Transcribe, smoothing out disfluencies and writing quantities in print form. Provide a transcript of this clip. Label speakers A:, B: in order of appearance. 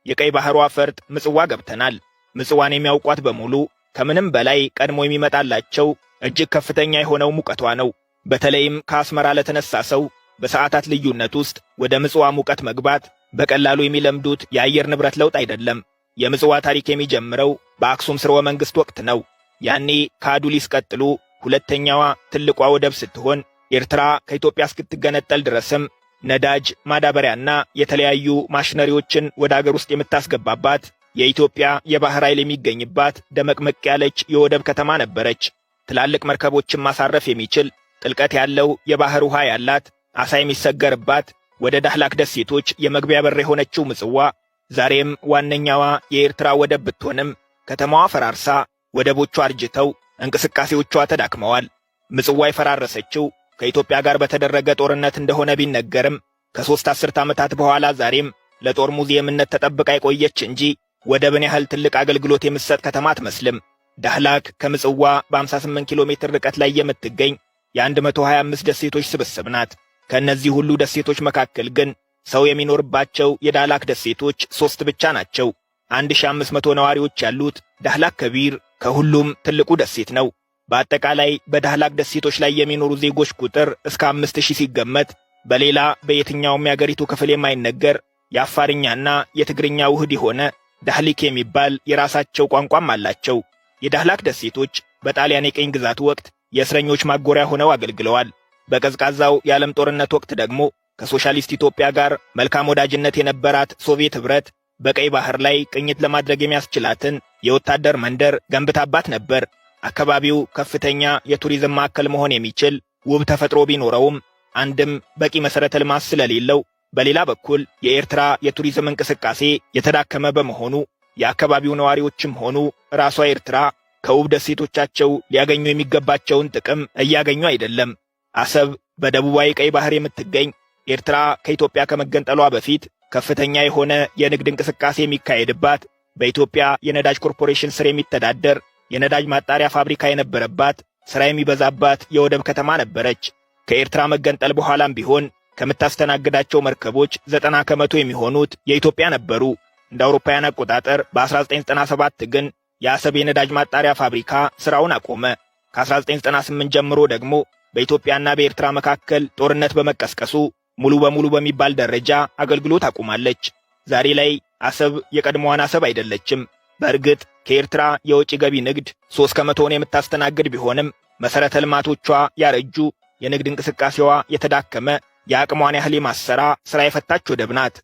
A: የቀይ ባህሯ ፈርጥ ምጽዋ ገብተናል። ምጽዋን የሚያውቋት በሙሉ ከምንም በላይ ቀድሞ የሚመጣላቸው እጅግ ከፍተኛ የሆነው ሙቀቷ ነው። በተለይም ከአስመራ ለተነሳ ሰው በሰዓታት ልዩነት ውስጥ ወደ ምጽዋ ሙቀት መግባት በቀላሉ የሚለምዱት የአየር ንብረት ለውጥ አይደለም። የምጽዋ ታሪክ የሚጀምረው በአክሱም ስርወ መንግሥት ወቅት ነው። ያኔ ከአዱሊስ ቀጥሎ ሁለተኛዋ ትልቋ ወደብ ስትሆን ኤርትራ ከኢትዮጵያ እስክትገነጠል ድረስም ነዳጅ፣ ማዳበሪያና የተለያዩ ማሽነሪዎችን ወደ አገር ውስጥ የምታስገባባት የኢትዮጵያ የባህር ኃይል የሚገኝባት ደመቅመቅ ያለች የወደብ ከተማ ነበረች። ትላልቅ መርከቦችን ማሳረፍ የሚችል ጥልቀት ያለው የባህር ውሃ ያላት፣ ዓሣ የሚሰገርባት፣ ወደ ዳህላክ ደሴቶች የመግቢያ በር የሆነችው ምጽዋ ዛሬም ዋነኛዋ የኤርትራ ወደብ ብትሆንም ከተማዋ ፈራርሳ ወደቦቿ አርጅተው እንቅስቃሴዎቿ ተዳክመዋል። ምጽዋ የፈራረሰችው ከኢትዮጵያ ጋር በተደረገ ጦርነት እንደሆነ ቢነገርም ከ3 አስርት ዓመታት በኋላ ዛሬም ለጦር ሙዚየምነት ተጠብቃ የቆየች እንጂ ወደብን ያህል ትልቅ አገልግሎት የምትሰጥ ከተማ አትመስልም። ዳህላክ ከምጽዋ በ58 ኪሎ ሜትር ርቀት ላይ የምትገኝ የ125 ደሴቶች ስብስብ ናት። ከእነዚህ ሁሉ ደሴቶች መካከል ግን ሰው የሚኖርባቸው የዳህላክ ደሴቶች 3 ብቻ ናቸው። 1500 ነዋሪዎች ያሉት ዳህላክ ከቢር ከሁሉም ትልቁ ደሴት ነው። በአጠቃላይ በዳህላክ ደሴቶች ላይ የሚኖሩ ዜጎች ቁጥር እስከ 5000 ሲገመት በሌላ በየትኛውም የአገሪቱ ክፍል የማይነገር የአፋርኛና የትግርኛ ውህድ የሆነ ዳህሊክ የሚባል የራሳቸው ቋንቋም አላቸው። የዳህላክ ደሴቶች በጣሊያን የቅኝ ግዛት ወቅት የእስረኞች ማጎሪያ ሆነው አገልግለዋል። በቀዝቃዛው የዓለም ጦርነት ወቅት ደግሞ ከሶሻሊስት ኢትዮጵያ ጋር መልካም ወዳጅነት የነበራት ሶቪየት ኅብረት በቀይ ባህር ላይ ቅኝት ለማድረግ የሚያስችላትን የወታደር መንደር ገንብታባት ነበር። አካባቢው ከፍተኛ የቱሪዝም ማዕከል መሆን የሚችል ውብ ተፈጥሮ ቢኖረውም አንድም በቂ መሠረተ ልማት ስለሌለው፣ በሌላ በኩል የኤርትራ የቱሪዝም እንቅስቃሴ የተዳከመ በመሆኑ የአካባቢው ነዋሪዎችም ሆኑ ራሷ ኤርትራ ከውብ ደሴቶቻቸው ሊያገኙ የሚገባቸውን ጥቅም እያገኙ አይደለም። አሰብ በደቡባዊ ቀይ ባህር የምትገኝ ኤርትራ ከኢትዮጵያ ከመገንጠሏ በፊት ከፍተኛ የሆነ የንግድ እንቅስቃሴ የሚካሄድባት፣ በኢትዮጵያ የነዳጅ ኮርፖሬሽን ስር የሚተዳደር የነዳጅ ማጣሪያ ፋብሪካ የነበረባት፣ ሥራ የሚበዛባት የወደብ ከተማ ነበረች። ከኤርትራ መገንጠል በኋላም ቢሆን ከምታስተናግዳቸው መርከቦች 90 ከመቶ የሚሆኑት የኢትዮጵያ ነበሩ። እንደ አውሮፓውያን አቆጣጠር በ1997 ግን የአሰብ የነዳጅ ማጣሪያ ፋብሪካ ሥራውን አቆመ። ከ1998 ጀምሮ ደግሞ በኢትዮጵያና በኤርትራ መካከል ጦርነት በመቀስቀሱ ሙሉ በሙሉ በሚባል ደረጃ አገልግሎት አቁማለች። ዛሬ ላይ አሰብ የቀድሞዋን አሰብ አይደለችም። በእርግጥ ከኤርትራ የውጭ ገቢ ንግድ 3 ከመቶውን የምታስተናግድ ቢሆንም መሠረተ ልማቶቿ ያረጁ፣ የንግድ እንቅስቃሴዋ የተዳከመ፣ የአቅሟን ያህል የማሰራ ሥራ የፈታች ወደብ ናት።